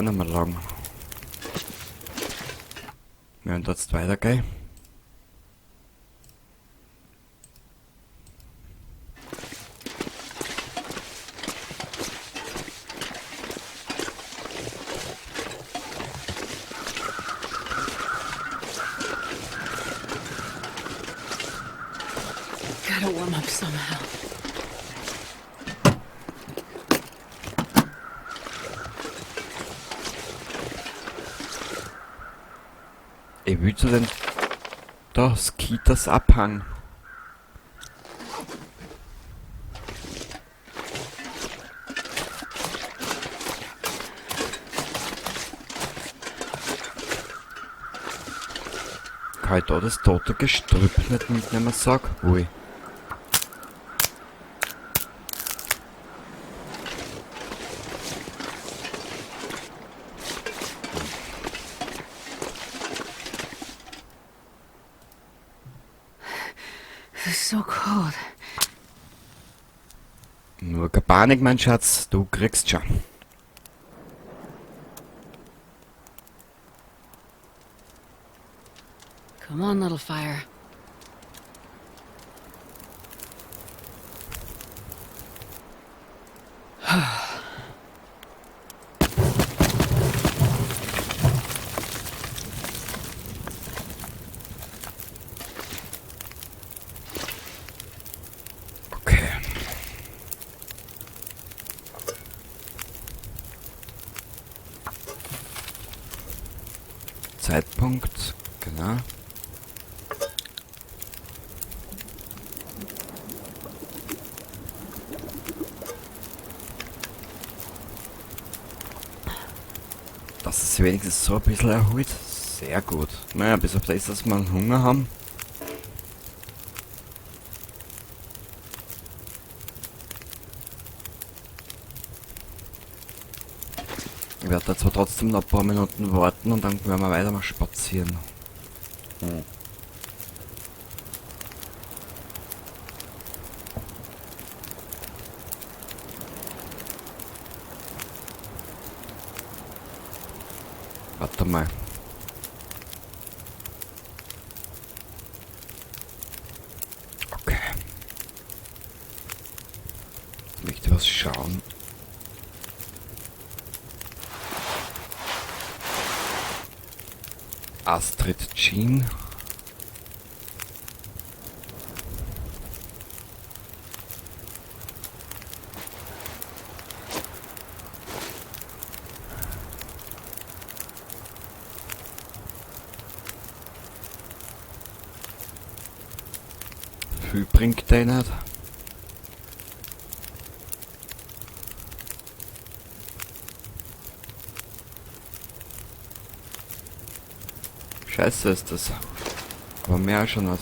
nicht mehr lang. Wir werden jetzt weitergehen. Gotta warm up somehow. Ich will zu den Skeeters Abhang. Kann ich da das tote Gestrüpp nicht mitnehmen, sag? Ui. It's so cold. Nur keine Panik, mein Schatz, du kriegst schon. Come on, little fire. Okay. Zeitpunkt, genau. Dass es wenigstens so ein bisschen erholt. Sehr gut. Naja, bis auf das, dass wir einen Hunger haben. Ich werde da zwar trotzdem noch ein paar Minuten warten und dann werden wir weiter mal spazieren. Warte mal. Okay. Jetzt möchte ich was schauen. Astrid Jean. Viel bringt der nicht. Scheiße ist das. Aber mehr schon nicht.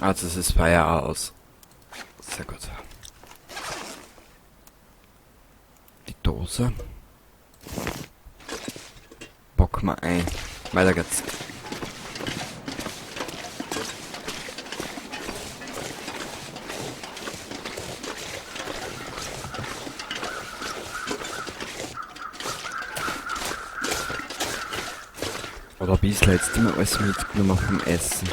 Also es ist Feuer aus. Sehr gut. Die Dose. Bock mal ein. Weiter geht's. Oder ein bisschen jetzt immer alles mitgenommen vom Essen.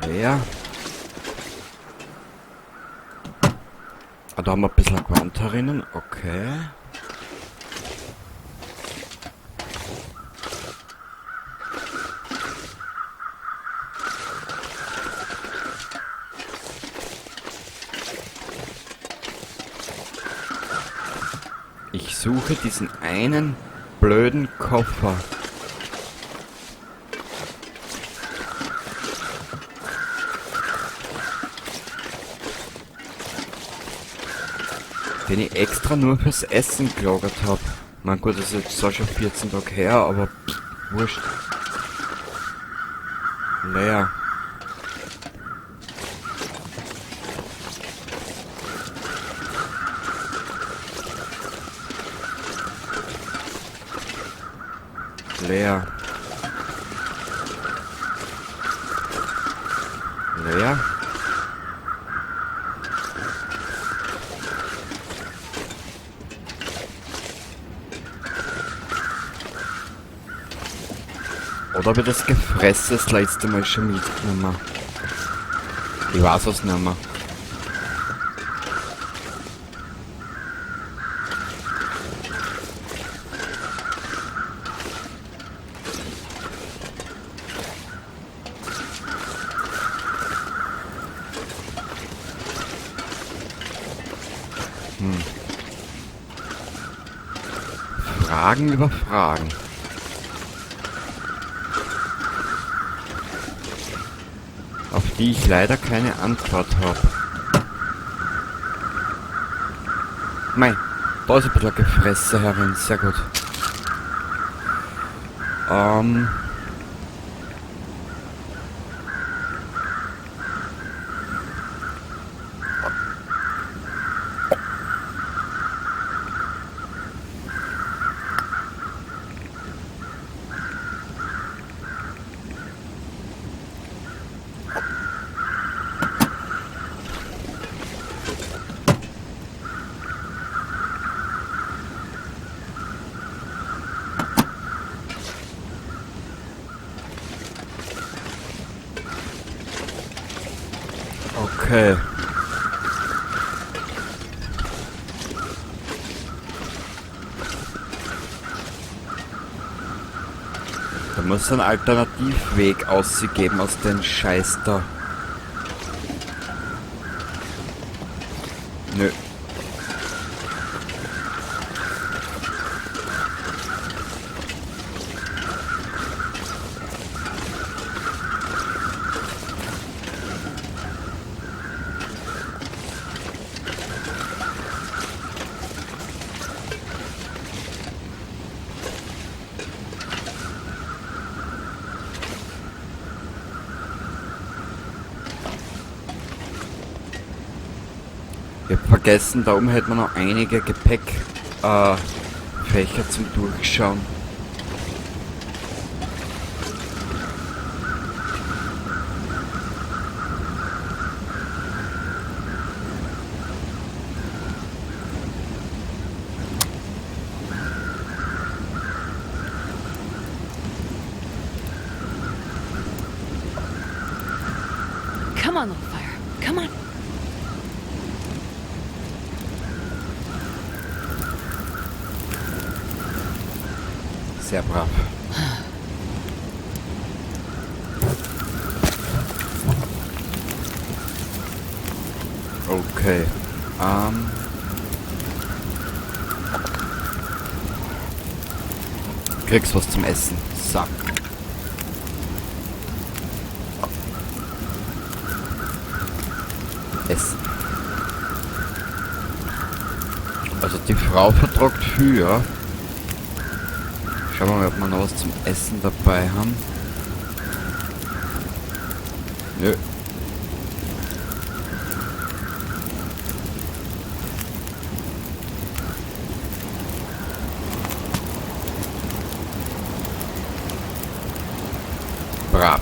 Leer. Ah, da haben wir ein bisschen Gewand herinnen. Okay. Ich suche diesen einen blöden Koffer. Den ich extra nur fürs Essen gelagert habe. Mein Gott, das ist jetzt zwar schon 14 Tage her, aber wurscht. Leer. Leer. Leer. Oder habe ich das Gefressen das letzte Mal schon mitgenommen? Ich weiß es nicht mehr. Fragen über Fragen. Auf die ich leider keine Antwort habe. Mei, da ist ein bisschen Gefresse herin, sehr gut. Okay. Da muss ein Alternativweg ausgeben aus den Scheiß da. Nö. Ich hab vergessen, da oben hätte man noch einige Gepäckfächer zum Durchschauen. Come on, little fire. Come on. Sehr brav. Okay. Kriegst was zum Essen. So. Essen. Also die Frau vertragt viel, ja. Schauen wir mal, ob wir noch was zum Essen dabei haben. Nö. Brav.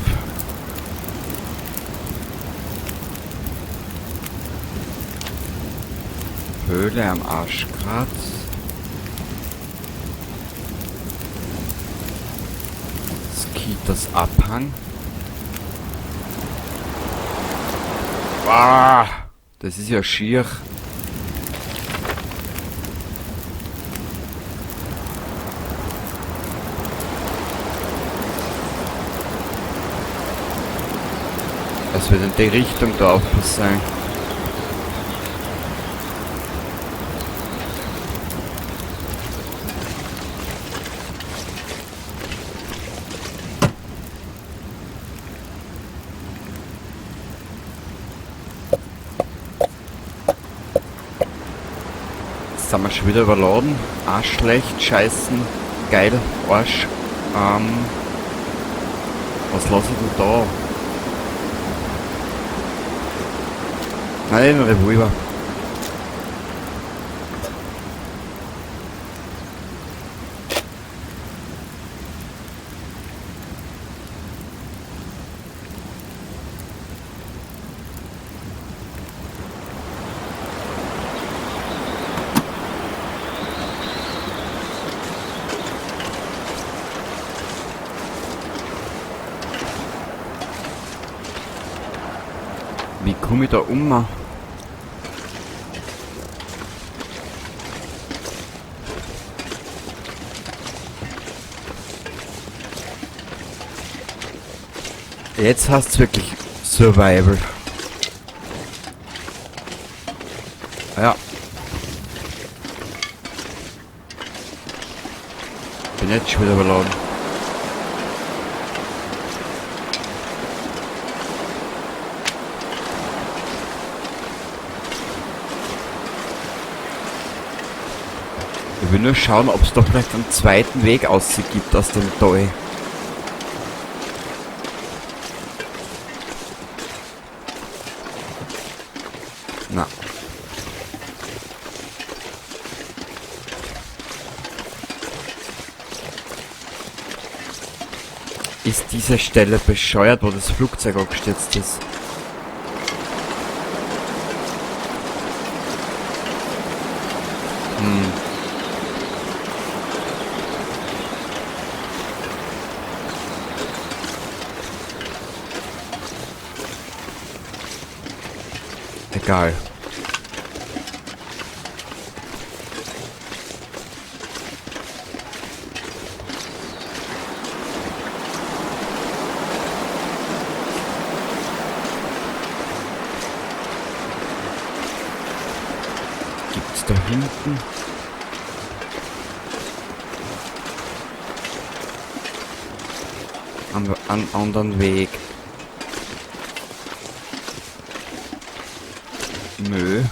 Höhle am Arschgrat. Skitas Abhang. Ah, das ist ja schier. Das wird in die Richtung da auch sein. sind wir schon wieder überladen. Auch schlecht, scheißen, geil, Arsch. Was lasse ich denn da? Nein, ein Revolver. Wie komme ich da um? Jetzt heißt es wirklich Survival. Ja. Bin jetzt schon wieder überladen. Ich will nur schauen, ob es doch vielleicht einen zweiten Weg gibt aus dem Tal. Na. Ist diese Stelle bescheuert, wo das Flugzeug abgestürzt ist? Egal. Gibt's da hinten? Einen anderen Weg. Nö.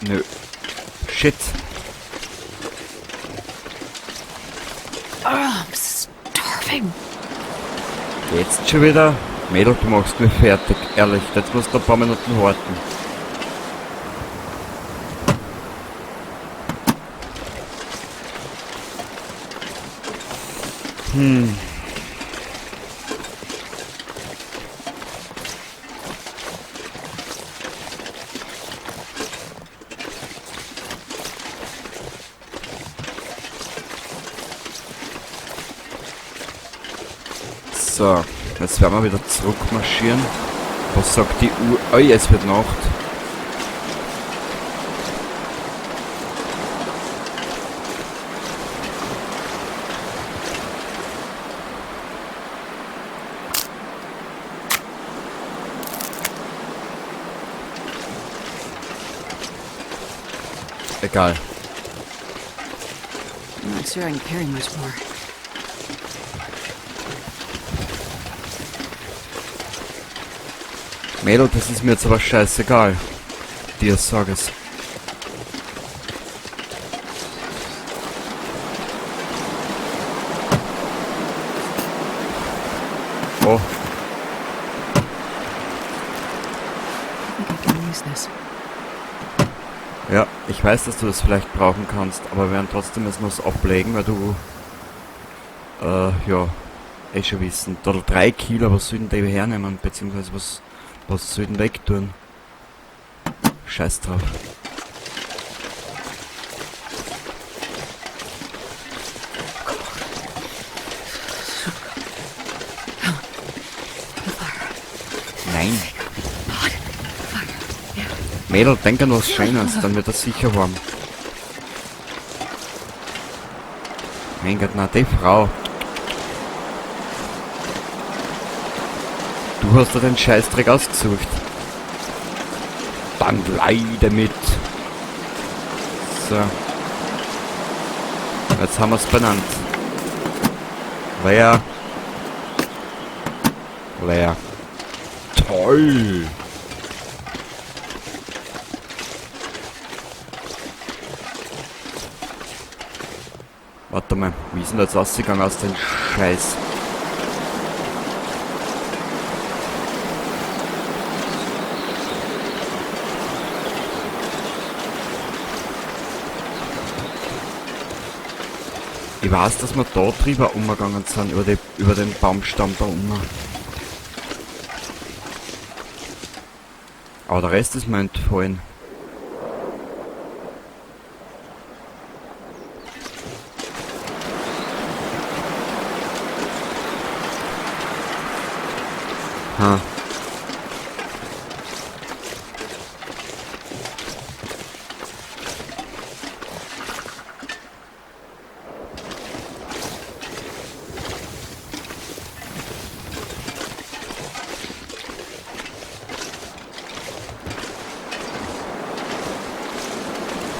Nö. Shit. Oh, I'm starving. Jetzt schon wieder? Mädel, du machst mich fertig. Ehrlich, jetzt musst du ein paar Minuten warten. So, jetzt werden wir wieder zurückmarschieren. Was sagt die Uhr? Oh, es wird Nacht. Egal. I'm not sure I can carry much more. Mädel, das ist mir jetzt aber scheißegal. Dir sag es. Oh. I think I can use this. Ja, ich weiß, dass du das vielleicht brauchen kannst, aber wir werden trotzdem jetzt noch ablegen, weil du, ja, eh schon wissen. Da 3 Kilo, was soll denn der hernehmen, beziehungsweise was soll denn wegtun? Scheiß drauf. Nein. Mädel, denk an was Schönes, dann wird das sicher warm. Mein Gott, na, die Frau. Du hast dir den Scheißdreck ausgesucht. Dann leide mit. So. Jetzt haben wir es benannt. Leer. Leer. Toll. Warte mal, wie ist denn das ausgegangen aus dem Scheiß? Ich weiß, dass wir da drüber umgegangen sind, über den Baumstamm da unten. Aber der Rest ist mir entfallen. Ha.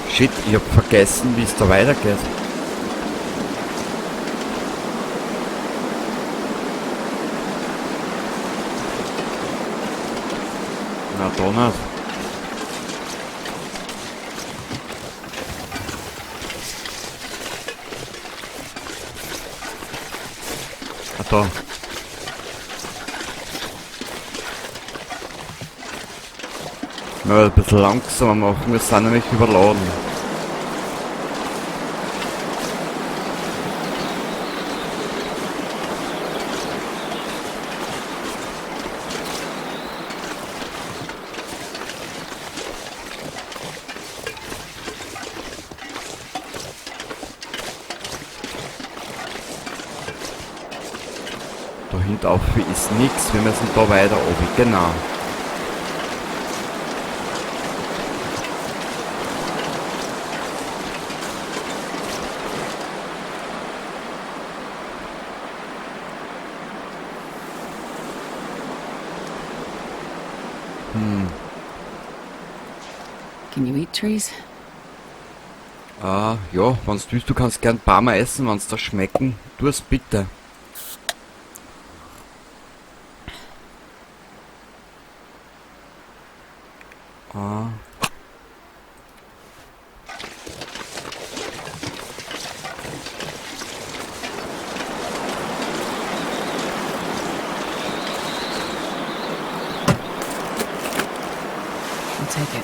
Shit, ich hab vergessen, wie es da weitergeht. Na, da nicht. Ah, da. Ja, ein bisschen langsamer machen, wir sind nämlich überladen. Da hintauf ist nichts, wir müssen da weiter oben, genau. Can you eat trees? Ja, wenn's du willst, du kannst gern ein paar Mal essen, wenn's da schmecken. Tu es bitte. Ah. I'll take it.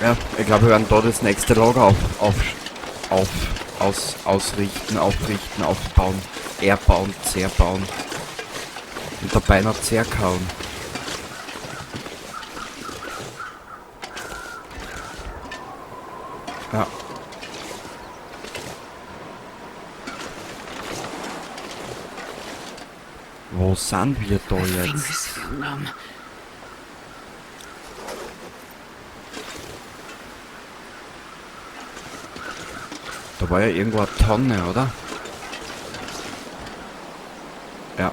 Ja, ich glaube, wir werden da das nächste Lager aufbauen, erbauen, zerbauen und dabei noch zerkauen. Ja. Wo sind wir da My jetzt? fingers feel numb. Da war ja irgendwo eine Tonne, oder? Ja.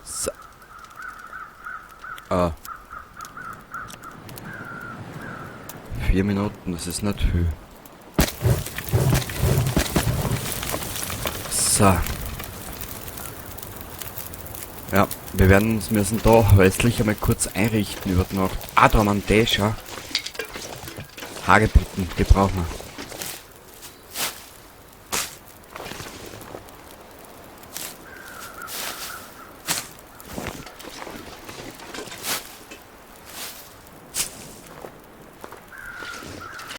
So. 4 Minuten, das ist nicht viel. So. Ja, wir müssen da häuslich einmal kurz einrichten über die Nacht. Ah, da haben wir einen Tisch, ja. Hagebutten, die brauchen wir.